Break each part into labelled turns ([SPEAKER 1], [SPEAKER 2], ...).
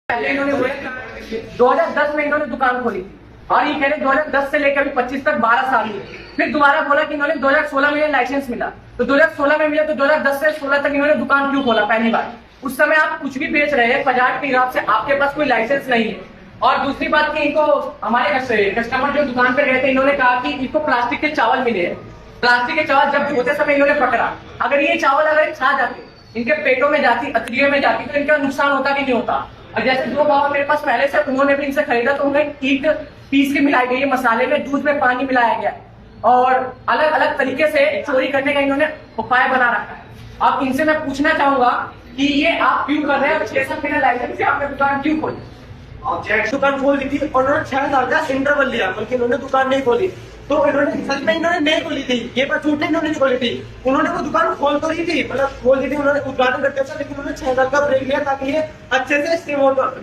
[SPEAKER 1] पहले इन्होंने 2010 में इन्होंने दुकान खोली और ये कह रहे 2010 से लेकर 25 तक 12 साल हुए। फिर दोबारा बोला कि इन्होंने 2016 में लाइसेंस मिला, तो 2016 में मिला तो 2010 से 16 तक इन्होंने दुकान क्यों खोला? पहली बार उस समय आप कुछ भी बेच रहे हैं बाजार के हिसाब से, आपके पास कोई लाइसेंस नहीं है। और दूसरी बात कि इनको हमारे कस्टमर जो दुकान पे गए थे, इन्होंने कहा कि इनको प्लास्टिक के चावल मिले हैं। प्लास्टिक के चावल जब धोते समय इन्होंने पकड़ा, अगर ये चावल अगर खा जाते, इनके पेटों में जाती, अतरियों में जाती, तो इनका नुकसान होता कि नहीं होता? और जैसे जो बाबा मेरे पास पहले से उन्होंने भी इनसे खरीदा, तो उन्हें ईट पीस के मिलाई गई है मसाले में, दूध में पानी मिलाया गया और अलग अलग तरीके से चोरी करने का इन्होंने उपाय बना रखा है। अब इनसे मैं पूछना चाहूंगा कि ये आप क्यों कर रहे हैं? 6 साल बिना लाइसेंस से आपने दुकान क्यों खोली?
[SPEAKER 2] दुकान खोल दी थी और उन्होंने 6 साल का इंटरवल लिया, बल्कि इन्होंने दुकान नहीं खोली। तो इन्होंने सच में इन्होंने नहीं खोली थी, ये बात झूठ नहीं, इन्होंने नहीं खोली थी। उन्होंने वो दुकान खोल तो रही थी, मतलब खोल दी थी, उन्होंने उद्घाटन करके था, लेकिन उन्होंने 6 साल का ब्रेक लिया ताकि ये अच्छे से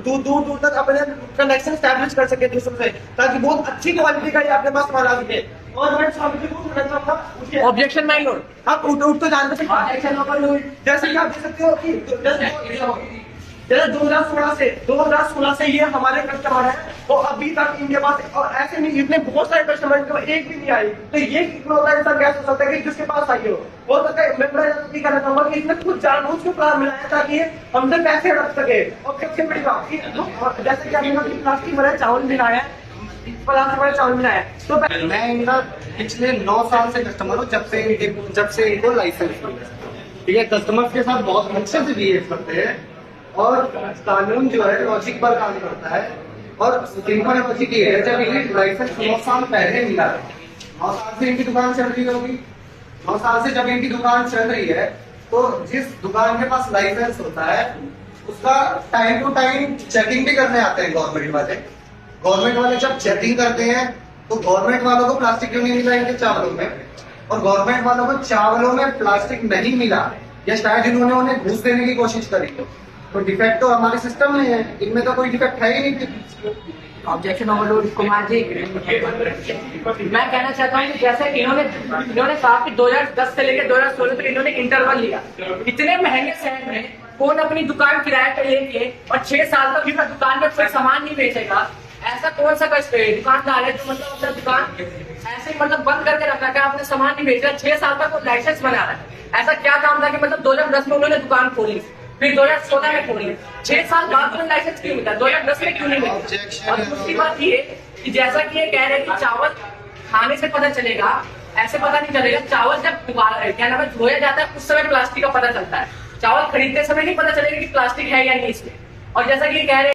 [SPEAKER 2] दूर दूर तक अपने कनेक्शन स्टैब्लिश कर सके दूसरों से, ताकि बहुत अच्छी क्वालिटी का ये अपने पास माल आ सके। और मैं स्वामी को कहना चाहूंगा,
[SPEAKER 1] ऑब्जेक्शन माय लॉर्ड,
[SPEAKER 2] आप उठ तो जानते थे जैसे कि आप देख सकते हो कि जैसे 2016 से ये हमारे कस्टमर है, तो अभी तक इनके पास, और ऐसे नहीं इतने बहुत सारे कस्टमर एक भी नहीं आई। तो ये कितना होता है, ऐसा कैसे हो सकता है कि जिसके पास आई हो सकता है। मैं कहना चाहूंगा कि इसने खुद जानबूझ के प्लान मिलाया ताकि हमसे पैसे रख सके। और सबसे बड़ी बात जैसे कि आपने प्लास्टिक वाला चावल मिलाया है, प्लास्टिक वाला चावल मिलाया है, तो
[SPEAKER 3] मैं इनका पिछले 9 साल से कस्टमर हूँ, जब से इनको लाइसेंस मिला। ठीक है, कस्टमर के साथ बहुत अच्छे से बिहेव करते हैं और कानून जो है लॉजिक पर काम करता है। और सिंपल लॉजिक ये है, जब ये लाइसेंस 9 साल पहले मिला, 9 साल से इनकी दुकान चल रही होगी, 9 साल से जब इनकी दुकान चल रही है, तो जिस दुकान के पास लाइसेंस होता है उसका टाइम टू टाइम चेकिंग भी करने आते हैं गवर्नमेंट वाले। गवर्नमेंट वाले जब चेकिंग करते हैं तो गवर्नमेंट वालों को प्लास्टिक क्यों नहीं मिला इनके चावलों में, और गवर्नमेंट वालों को चावलों में प्लास्टिक नहीं मिला, या शायद इन्होंने उन्हें घूस देने की कोशिश करी, तो डिफेक्ट तो हमारे सिस्टम में है, इनमें तो कोई डिफेक्ट है ही नहीं।
[SPEAKER 1] ऑब्जेक्शन ओवरलोड कुमार जी, मैं कहना चाहता हूँ कि जैसे इन्होंने कहा कि 2010 से लेकर 2016 तक इन्होंने इंटरवल लिया। इतने महंगे शहर में कौन अपनी दुकान किराए पे लेके और 6 साल तक इस दुकान में कोई सामान नहीं बेचेगा? ऐसा कौन सा दुकानदार है जो मतलब अपना दुकान ऐसे मतलब बंद करके रखा है, आपने सामान नहीं बेच रहा, 6 साल तक वो लाइसेंस बना रहा है? ऐसा क्या काम था कि मतलब 2010 में उन्होंने दुकान खोली, फिर 2016 में खोली, 6 साल बाद उन्हें लाइसेंस क्यों मिला, 2010 में क्यों नहीं मिला? और दूसरी बात ये कि जैसा कि ये कह रहे हैं कि चावल खाने से पता चलेगा, ऐसे पता नहीं चलेगा। चावल जब क्या नाम है धोया जाता है, उस समय प्लास्टिक का पता चलता है। चावल खरीदते समय नहीं पता चलेगा कि प्लास्टिक है या नहीं इसमें। और जैसा कि ये कह रहे हैं